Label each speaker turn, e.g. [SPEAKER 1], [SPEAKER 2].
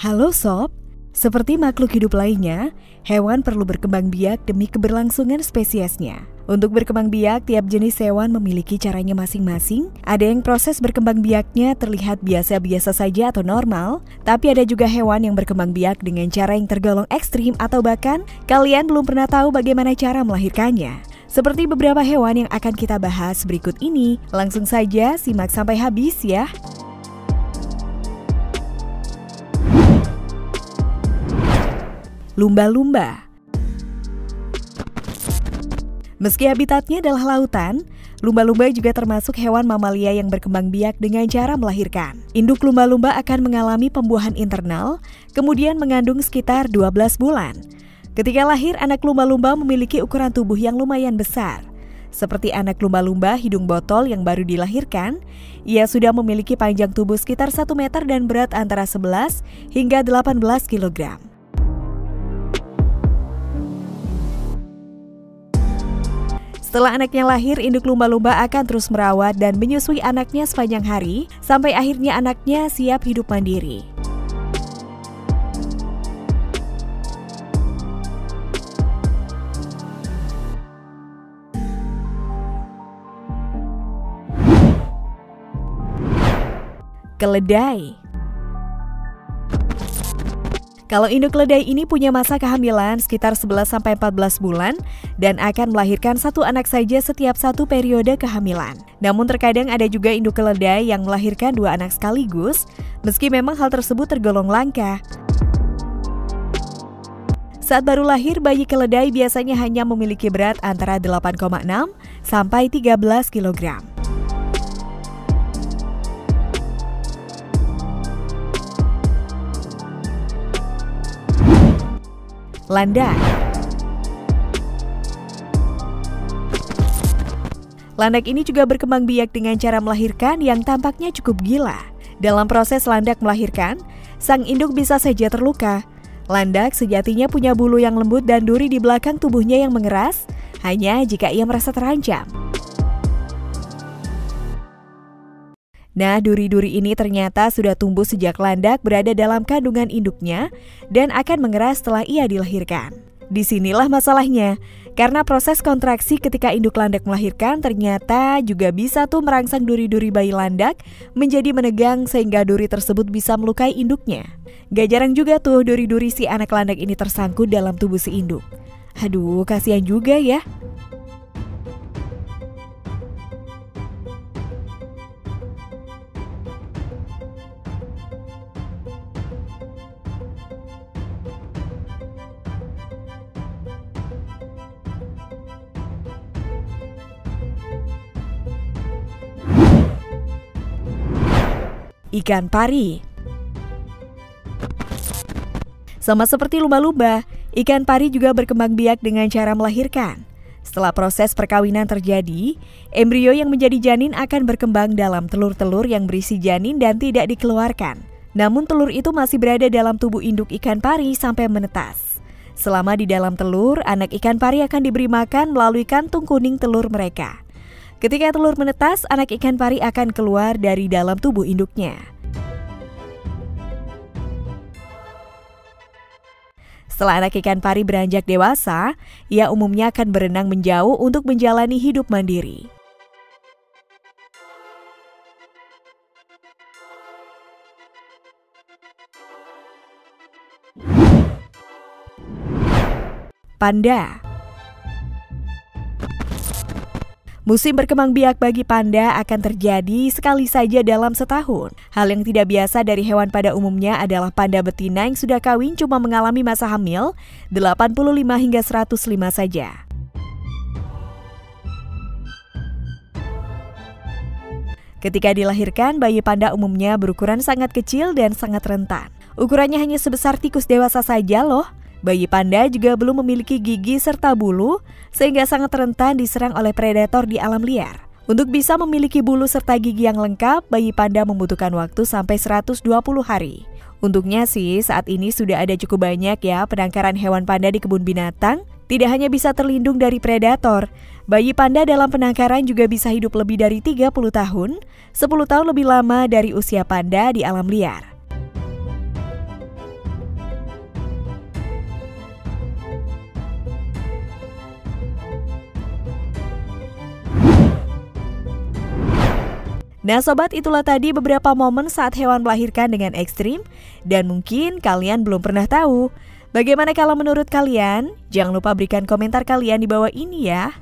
[SPEAKER 1] Halo Sob, seperti makhluk hidup lainnya, hewan perlu berkembang biak demi keberlangsungan spesiesnya. Untuk berkembang biak, tiap jenis hewan memiliki caranya masing-masing. Ada yang proses berkembang biaknya terlihat biasa-biasa saja atau normal, tapi ada juga hewan yang berkembang biak dengan cara yang tergolong ekstrim atau bahkan kalian belum pernah tahu bagaimana cara melahirkannya. Seperti beberapa hewan yang akan kita bahas berikut ini, langsung saja simak sampai habis ya. Lumba-lumba. Meski habitatnya adalah lautan, lumba-lumba juga termasuk hewan mamalia yang berkembang biak dengan cara melahirkan. Induk lumba-lumba akan mengalami pembuahan internal, kemudian mengandung sekitar 12 bulan. Ketika lahir, anak lumba-lumba memiliki ukuran tubuh yang lumayan besar. Seperti anak lumba-lumba hidung botol yang baru dilahirkan, ia sudah memiliki panjang tubuh sekitar 1 meter dan berat antara 11 hingga 18 kg. Setelah anaknya lahir, induk lumba-lumba akan terus merawat dan menyusui anaknya sepanjang hari, sampai akhirnya anaknya siap hidup mandiri. Keledai. Kalau induk keledai ini punya masa kehamilan sekitar 11-14 bulan dan akan melahirkan satu anak saja setiap satu periode kehamilan. Namun terkadang ada juga induk keledai yang melahirkan 2 anak sekaligus, meski memang hal tersebut tergolong langka. Saat baru lahir, bayi keledai biasanya hanya memiliki berat antara 8,6 sampai 13 kg. Landak. Landak ini juga berkembang biak dengan cara melahirkan yang tampaknya cukup gila. Dalam proses landak melahirkan, sang induk bisa saja terluka. Landak sejatinya punya bulu yang lembut dan duri di belakang tubuhnya yang mengeras, hanya jika ia merasa terancam. Nah, duri-duri ini ternyata sudah tumbuh sejak landak berada dalam kandungan induknya dan akan mengeras setelah ia dilahirkan. Disinilah masalahnya, karena proses kontraksi ketika induk landak melahirkan ternyata juga bisa tuh merangsang duri-duri bayi landak menjadi menegang sehingga duri tersebut bisa melukai induknya. Gak jarang juga tuh duri-duri si anak landak ini tersangkut dalam tubuh si induk. Aduh, kasihan juga ya. Ikan pari. Sama seperti lumba-lumba, ikan pari juga berkembang biak dengan cara melahirkan. Setelah proses perkawinan terjadi, embrio yang menjadi janin akan berkembang dalam telur-telur yang berisi janin dan tidak dikeluarkan. Namun telur itu masih berada dalam tubuh induk ikan pari sampai menetas. Selama di dalam telur, anak ikan pari akan diberi makan melalui kantung kuning telur mereka. Ketika telur menetas, anak ikan pari akan keluar dari dalam tubuh induknya. Setelah anak ikan pari beranjak dewasa, ia umumnya akan berenang menjauh untuk menjalani hidup mandiri. Panda. Musim berkembang biak bagi panda akan terjadi sekali saja dalam setahun. Hal yang tidak biasa dari hewan pada umumnya adalah panda betina yang sudah kawin cuma mengalami masa hamil 85 hingga 105 saja. Ketika dilahirkan, bayi panda umumnya berukuran sangat kecil dan sangat rentan. Ukurannya hanya sebesar tikus dewasa saja loh. Bayi panda juga belum memiliki gigi serta bulu, sehingga sangat rentan diserang oleh predator di alam liar. Untuk bisa memiliki bulu serta gigi yang lengkap, bayi panda membutuhkan waktu sampai 120 hari. Untungnya sih, saat ini sudah ada cukup banyak ya penangkaran hewan panda di kebun binatang. Tidak hanya bisa terlindung dari predator, bayi panda dalam penangkaran juga bisa hidup lebih dari 30 tahun, 10 tahun lebih lama dari usia panda di alam liar. Nah sobat, itulah tadi beberapa momen saat hewan melahirkan dengan ekstrim dan mungkin kalian belum pernah tahu. Bagaimana kalau menurut kalian? Jangan lupa berikan komentar kalian di bawah ini ya.